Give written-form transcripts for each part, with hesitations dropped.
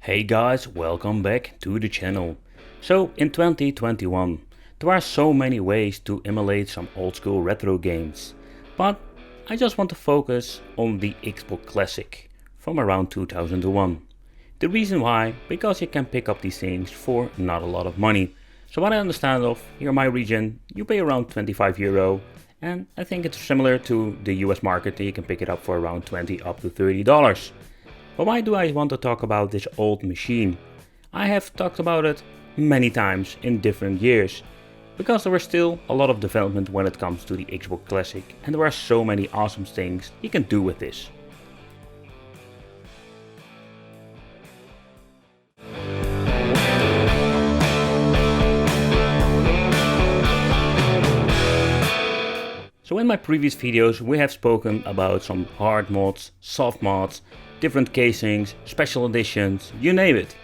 Hey guys, welcome back to the channel. So in 2021 there are so many ways to emulate some old school retro games, but I just want to focus on the Xbox Classic from around 2001. The reason why, because you can pick up these things for not a lot of money. So what I understand of, here in my region you pay around €25, and I think it's similar to the US market, you can pick it up for around $20 up to $30. But why do I want to talk about this old machine? I have talked about it many times in different years, because there was still a lot of development when it comes to the Xbox Classic, and there are so many awesome things you can do with this. So in my previous videos we have spoken about some hard mods, soft mods, different casings, special editions, you name it.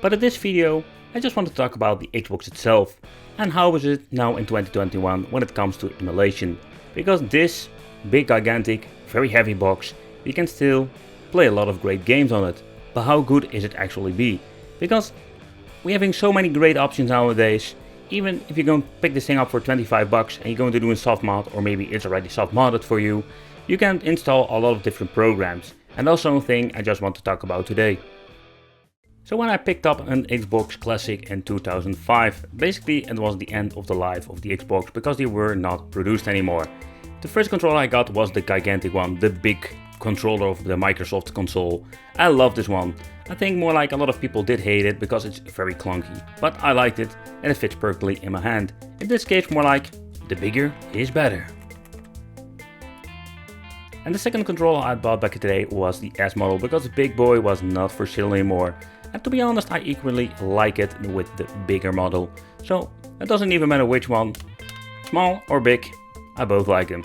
But in this video I just want to talk about the Xbox itself and how is it now in 2021 when it comes to emulation. Because this big, gigantic, very heavy box, you can still play a lot of great games on it. But how good is it actually be? Because we're having so many great options nowadays. Even if you're going to pick this thing up for $25 and you're going to do a soft mod, or maybe it's already soft modded for you, you can install a lot of different programs. And that's something I just want to talk about today. So when I picked up an Xbox Classic in 2005, basically it was the end of the life of the Xbox because they were not produced anymore. The first controller I got was the gigantic one, the big controller of the Microsoft console. I love this one. I think more like a lot of people did hate it because it's very clunky, but I liked it and it fits perfectly in my hand. In this case more like, the bigger is better. And the second controller I bought back today was the S model because the big boy was not for sale anymore. And to be honest, I equally like it with the bigger model. So it doesn't even matter which one, small or big, I both like them.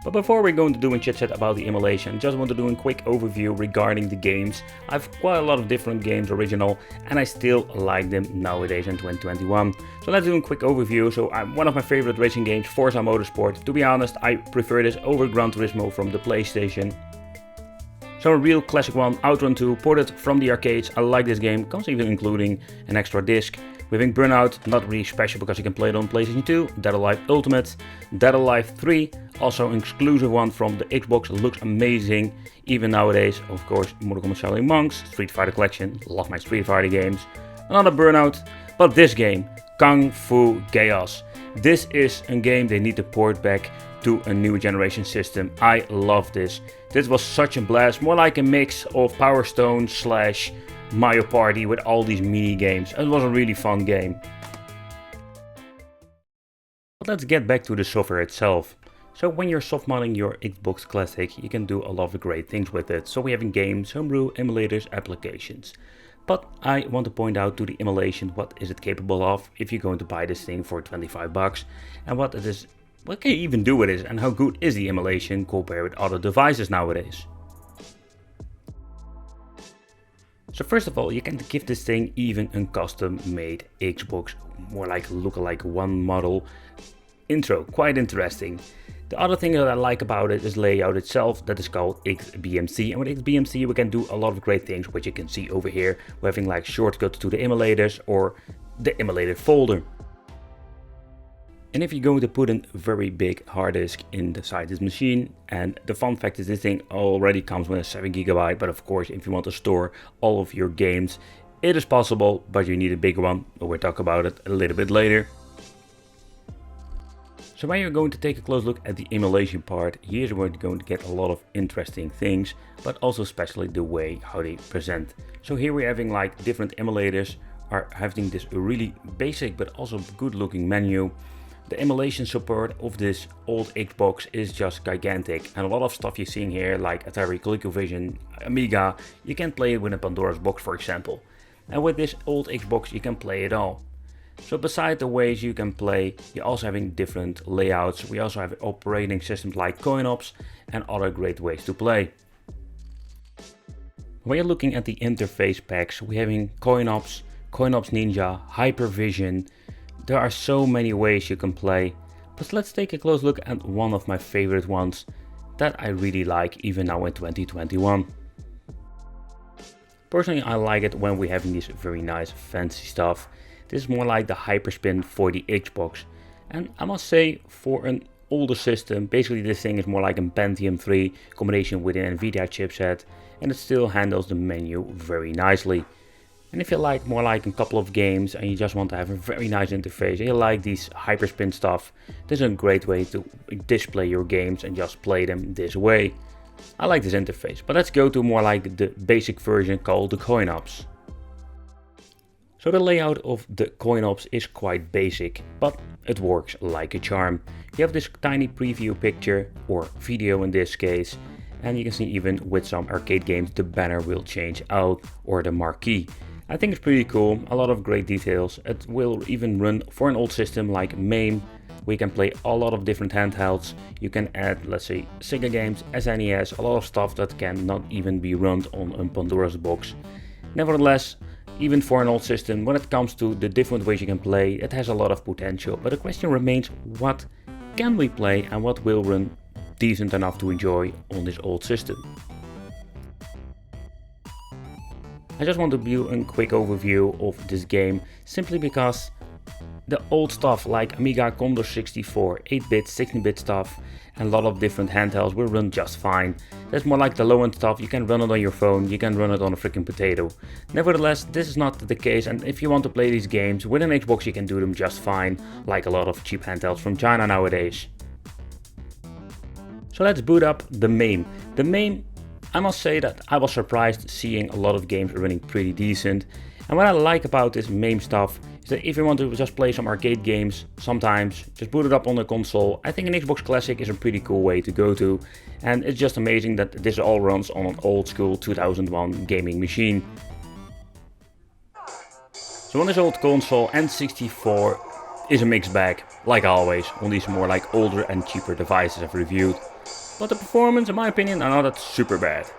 But before we're going to do a chit chat about the emulation, just want to do a quick overview regarding the games. I have quite a lot of different games original and I still like them nowadays in 2021. So let's do a quick overview. So one of my favorite racing games, Forza Motorsport. To be honest, I prefer this over Gran Turismo from the PlayStation. So a real classic one, Outrun 2, ported from the arcades. I like this game, comes even including an extra disc. We're having Burnout, not really special because you can play it on PlayStation 2, Dead or Alive Ultimate, Dead or Alive 3, also an exclusive one from the Xbox, looks amazing, even nowadays, of course, Mortal Kombat Shaolin Monks, Street Fighter Collection, love my Street Fighter games, another Burnout, but this game, Kung Fu Chaos. This is a game they need to port back to a new generation system. I love this. This was such a blast, more like a mix of Power Stone slash Mario Party with all these mini games. It was a really fun game. But let's get back to the software itself. So when you're soft modding your Xbox Classic, you can do a lot of great things with it. So we have in games, homebrew, emulators, applications. But I want to point out to the emulation, what is it capable of if you're going to buy this thing for $25 and what can you even do with it and how good is the emulation compared with other devices nowadays. So first of all, you can give this thing even a custom made Xbox, more like lookalike one model intro, quite interesting. The other thing that I like about it is layout itself, that is called XBMC, and with XBMC we can do a lot of great things, which you can see over here. We're having like shortcuts to the emulators or the emulator folder. And if you're going to put a very big hard disk inside this machine, and the fun fact is this thing already comes with a 7GB, but of course if you want to store all of your games, it is possible, but you need a bigger one, but we'll talk about it a little bit later. So when you're going to take a close look at the emulation part, here's where you're going to get a lot of interesting things, but also especially the way how they present. So here we're having like different emulators are having this really basic but also good looking menu. The emulation support of this old Xbox is just gigantic, and a lot of stuff you're seeing here like Atari, ColecoVision, Amiga, you can play it with a Pandora's box for example. And with this old Xbox you can play it all. So beside the ways you can play, you're also having different layouts. We also have operating systems like Coinops and other great ways to play. When you're looking at the interface packs, we're having Coinops, Coinops Ninja, Hypervision. There are so many ways you can play, but let's take a close look at one of my favorite ones that I really like even now in 2021. Personally, I like it when we have these very nice fancy stuff. This is more like the Hyperspin for the Xbox. And I must say, for an older system, basically this thing is more like a Pentium 3 combination with an Nvidia chipset, and it still handles the menu very nicely. And if you like more like a couple of games and you just want to have a very nice interface and you like these Hyperspin stuff, this is a great way to display your games and just play them this way. I like this interface, but let's go to more like the basic version called the Coinops. So the layout of the Coinops is quite basic, but it works like a charm. You have this tiny preview picture, or video in this case, and you can see even with some arcade games the banner will change out, or the marquee. I think it's pretty cool, a lot of great details. It will even run for an old system like MAME. We can play a lot of different handhelds. You can add, let's say, Sega games, SNES, a lot of stuff that can not even be run on a Pandora's box. Nevertheless, even for an old system, when it comes to the different ways you can play, it has a lot of potential. But the question remains, what can we play and what will run decent enough to enjoy on this old system? I just want to do a quick overview of this game, simply because the old stuff like Amiga Commodore 64, 8-bit, 16-bit stuff, and a lot of different handhelds will run just fine. That's more like the low-end stuff. You can run it on your phone, you can run it on a freaking potato. Nevertheless, this is not the case, and if you want to play these games with an Xbox, you can do them just fine, like a lot of cheap handhelds from China nowadays. So let's boot up the MAME. The MAME, I must say that I was surprised seeing a lot of games running pretty decent. And what I like about this MAME stuff is that if you want to just play some arcade games, sometimes just boot it up on the console. I think an Xbox Classic is a pretty cool way to go to, and it's just amazing that this all runs on an old school 2001 gaming machine. So on this old console, N64 is a mixed bag, like always, on these more like older and cheaper devices I've reviewed. But the performance, in my opinion, are not that super bad.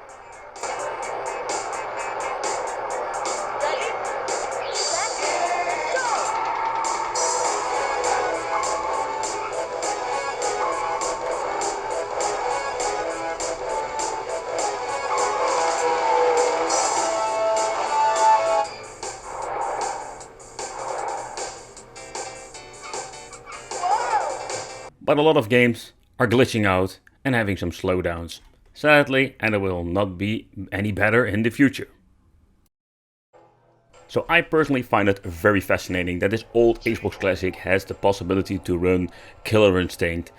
But a lot of games are glitching out and having some slowdowns, sadly, and it will not be any better in the future. So I personally find it very fascinating that this old Xbox Classic has the possibility to run Killer Instinct.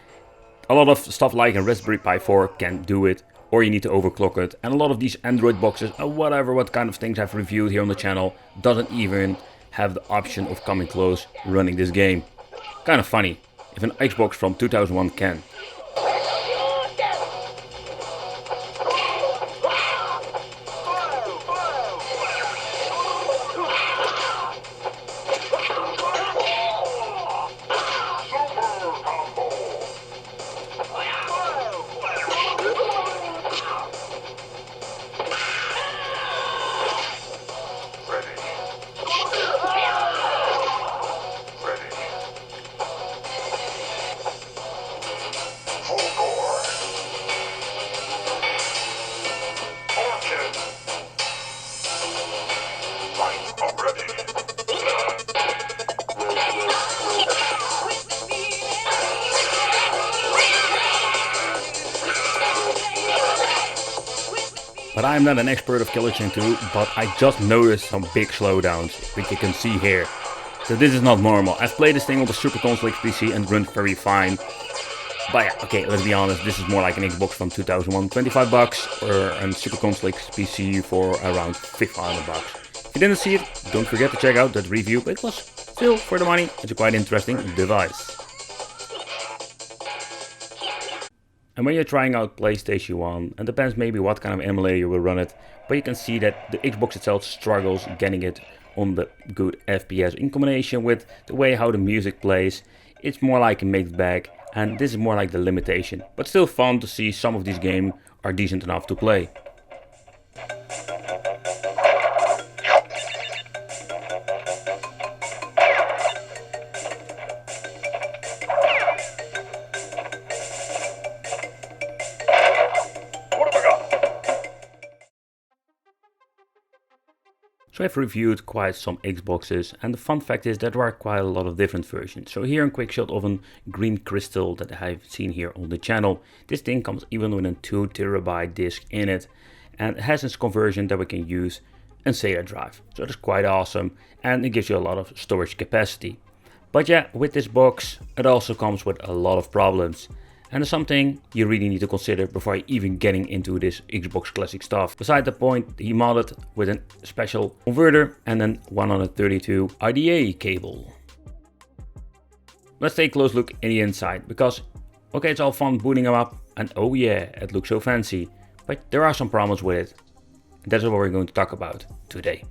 A lot of stuff like a Raspberry Pi 4 can do it, or you need to overclock it, and a lot of these Android boxes, or what kind of things I've reviewed here on the channel, doesn't even have the option of coming close running this game. Kind of funny, if an Xbox from 2001 can. But I'm not an expert of Killer Instinct 2, but I just noticed some big slowdowns, which you can see here. So this is not normal. I've played this thing on the Super Console PC and it runs very fine. But yeah, okay, let's be honest, this is more like an Xbox from 2001, 25 bucks, or a Super Console PC for around 500 bucks. If you didn't see it, don't forget to check out that review, but it was still for the money. It's a quite interesting device. And when you're trying out PlayStation 1, it depends maybe what kind of emulator you will run it, but you can see that the Xbox itself struggles getting it on the good FPS in combination with the way how the music plays. It's more like a mixed bag, and this is more like the limitation, but still fun to see some of these games are decent enough to play. So I've reviewed quite some Xboxes, and the fun fact is that there are quite a lot of different versions. So here in quick shot of a green crystal that I've seen here on the channel. This thing comes even with a 2 TB disc in it, and it has this conversion that we can use in SATA drive. So that's quite awesome, and it gives you a lot of storage capacity. But yeah, with this box, it also comes with a lot of problems. And it's something you really need to consider before even getting into this Xbox Classic stuff. Beside the point, he modded with a special converter and then 132 IDA cable. Let's take a close look in the inside, because okay, it's all fun booting him up and oh yeah, it looks so fancy, but there are some problems with it. And that's what we're going to talk about today.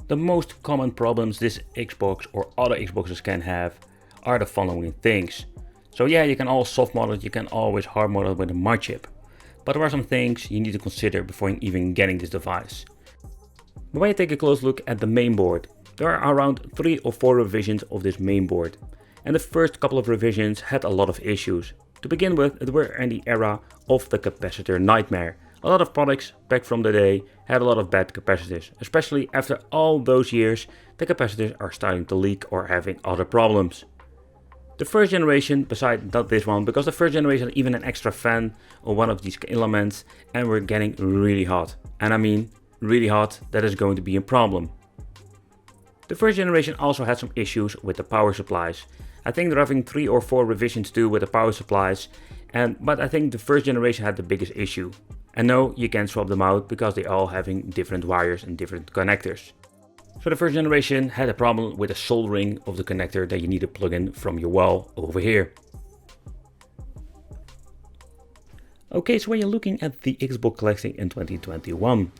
The most common problems this Xbox or other Xboxes can have are the following things. So yeah, you can all soft mod it, you can always hard mod it with a mod chip. But there are some things you need to consider before even getting this device. But when you take a close look at the mainboard, there are around 3 or 4 revisions of this mainboard. And the first couple of revisions had a lot of issues. To begin with, it were in the era of the capacitor nightmare. A lot of products back from the day had a lot of bad capacitors, especially after all those years the capacitors are starting to leak or having other problems. The first generation, besides not this one, because the first generation had even an extra fan on one of these elements and we're getting really hot. And I mean really hot, that is going to be a problem. The first generation also had some issues with the power supplies. I think they're having 3 or 4 revisions too with the power supplies, but I think the first generation had the biggest issue. And no, you can't swap them out because they all having different wires and different connectors. So the first generation had a problem with the soldering of the connector that you need to plug in from your wall over here. Okay, so when you're looking at the Xbox Classic in 2021,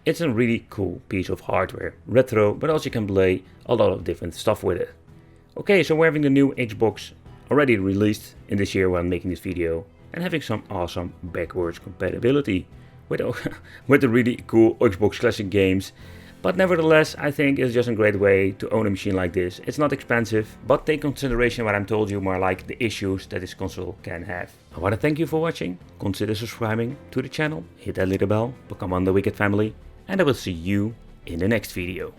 it's a really cool piece of hardware, retro, but also you can play a lot of different stuff with it. Okay, so we're having the new Xbox already released in this year when making this video, and having some awesome backwards compatibility with the really cool Xbox Classic games. But nevertheless, I think it's just a great way to own a machine like this. It's not expensive, but take consideration what I'm told you, more like the issues that this console can have. I want to thank you for watching. Consider subscribing to the channel, hit that little bell, become one of the Wicked family, and I will see you in the next video.